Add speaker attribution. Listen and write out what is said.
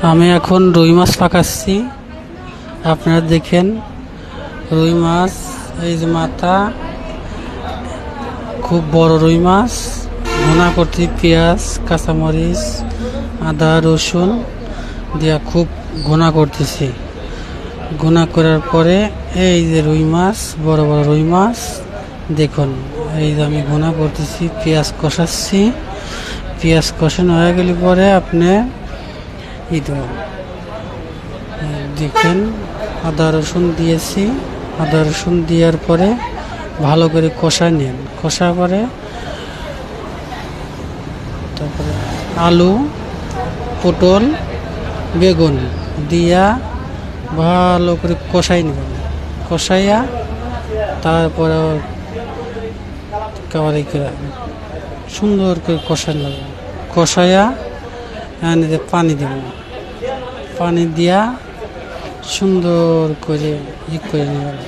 Speaker 1: আমি এখন রুই মাছ পাকাচ্ছি। আপনারা দেখেন রুই মাছ, এই যে মাথা, খুব বড় রুই মাছ। ভুনা করতে পেঁয়াজ, কাঁচামরিচ, আদা, রসুন দিয়া খুব ভুনা করতেছি। ভুনা করার পরে এই যে রুই মাছ, বড় বড় রুই মাছ দেখুন, এই যে আমি ভুনা করতেছি, পেঁয়াজ কষাচ্ছি। পেঁয়াজ কষানো হয়ে গেলে পরে আপনি দেখেন আদা রসুন দিয়েছি। আদা রসুন দেওয়ার পরে ভালো করে কষায় নেন। কষা করে তারপরে আলু, পটল, বেগুন দিয়া ভালো করে কষাই নেবেন। কষাইয়া তারপরে একেবারে সুন্দর করে কষাই নেবেন। কষাইয়া পানি দেবেন। পানি দিয়া সুন্দর করে করে নেবেন।